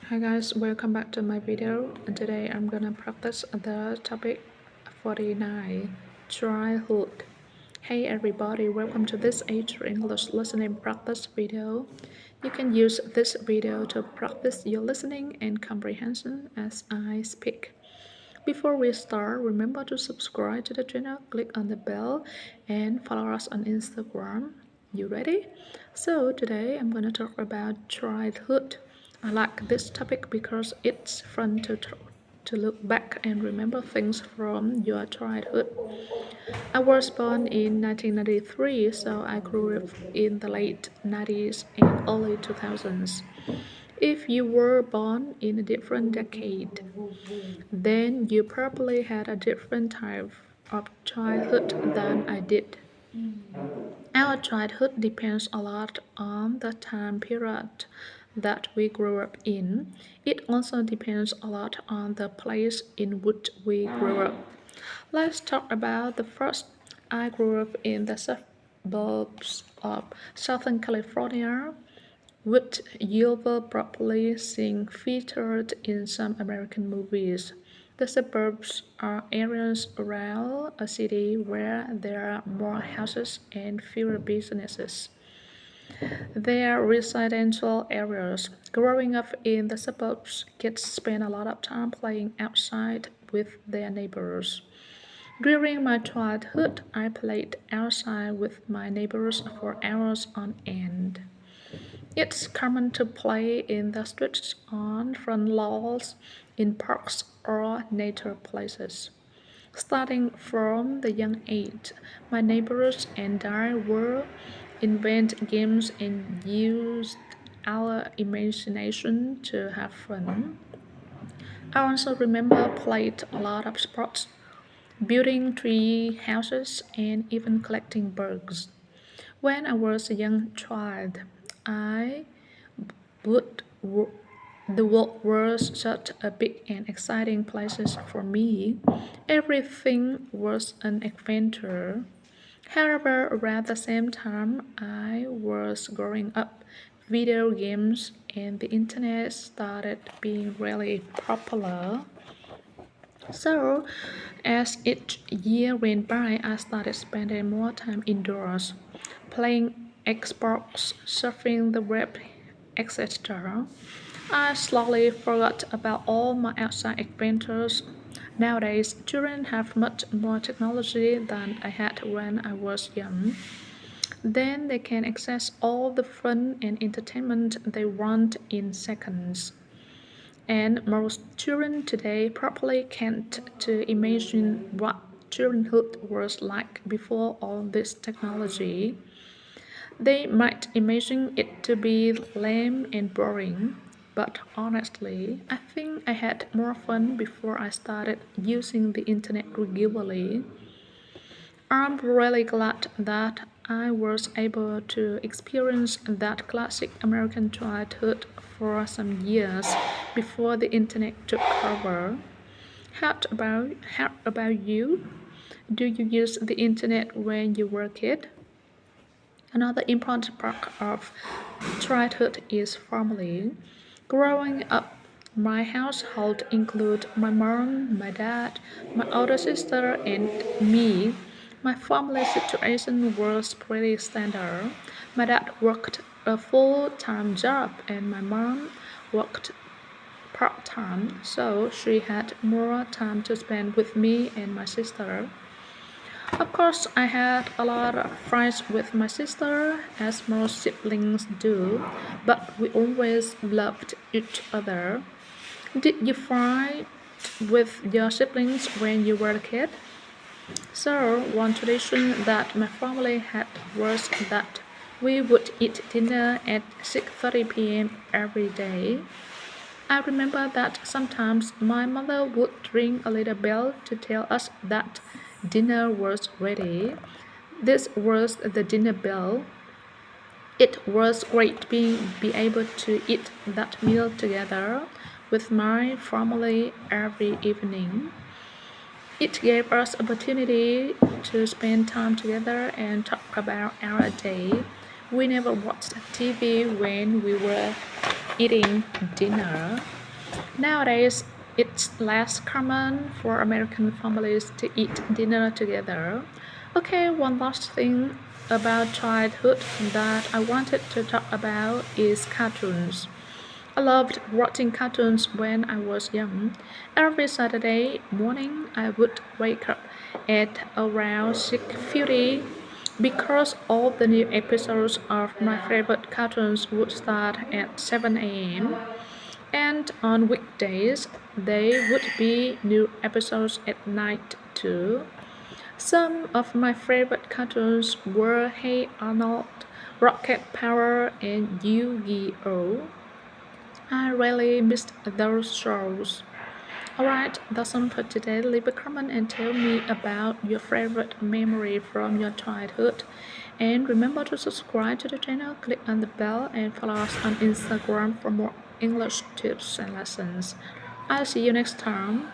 Hi guys, welcome back to my video, and today I'm gonna practice the topic 49, childhood. Hey everybody, welcome to this H English listening practice video. You can use this video to practice your listening and comprehension as I speak. Before we start, remember to subscribe to the channel, click on the bell, and follow us on Instagram. You ready? So today I'm gonna talk about childhood. I like this topic because it's fun to look back and remember things from your childhood. I was born in 1993, so I grew up in the late 90s and early 2000s. If you were born in a different decade, then you probably had a different type of childhood than I did. Our childhood depends a lot on the time period that we grew up in. It also depends a lot on the place in which we grew up. Let's talk about the first. I grew up in the suburbs of Southern California, which you will probably see featured in some American movies. The suburbs are areas around a city where there are more houses and fewer businesses. They are residential areas. Growing up in the suburbs, kids spend a lot of time playing outside with their neighbors. During my childhood, I played outside with my neighbors for hours on end. It's common to play in the streets, on front lawns, in parks, or nature places. Starting from the young age, my neighbors and I would invent games and used our imagination to have fun. I also remember played a lot of sports, building tree houses and even collecting bugs. When I was a young child, I would the world was such a big and exciting place for me. Everything was an adventure. However, around the same time I was growing up, video games and the internet started being really popular. So, as each year went by, I started spending more time indoors, playing Xbox, surfing the web, etc. I slowly forgot about all my outside adventures. Nowadays, children have much more technology than I had when I was young. Then they can access all the fun and entertainment they want in seconds. And most children today probably can't to imagine what childhood was like before all this technology. They might imagine it to be lame and boring, but honestly, I think I had more fun before I started using the internet regularly. I'm really glad that I was able to experience that classic American childhood for some years before the internet took over. How about you? Do you use the internet when you were a kid? Another important part of childhood is family. Growing up, my household includes my mom, my dad, my older sister, and me. My family situation was pretty standard. My dad worked a full-time job and my mom worked part-time, so she had more time to spend with me and my sister. Of course, I had a lot of fights with my sister, as most siblings do, but we always loved each other. Did you fight with your siblings when you were a kid? So, one tradition that my family had was that we would eat dinner at 6:30 p.m. every day. I remember that sometimes my mother would ring a little bell to tell us that dinner was ready. This was the dinner bell. It was great be able to eat that meal together with my family every evening. It gave us opportunity to spend time together and talk about our day. We never watched TV when we were eating dinner. Nowadays, it's less common for American families to eat dinner together. Okay, one last thing about childhood that I wanted to talk about is cartoons. I loved watching cartoons when I was young. Every Saturday morning, I would wake up at around 6:50 because all the new episodes of my favorite cartoons would start at 7 a.m. And on weekdays, there would be new episodes at night too. Some of my favorite cartoons were Hey Arnold, Rocket Power, and Yu-Gi-Oh! I really missed those shows. Alright, that's all for today. Leave a comment and tell me about your favorite memory from your childhood. And remember to subscribe to the channel, click on the bell, and follow us on Instagram for more English tips and lessons. I'll see you next time.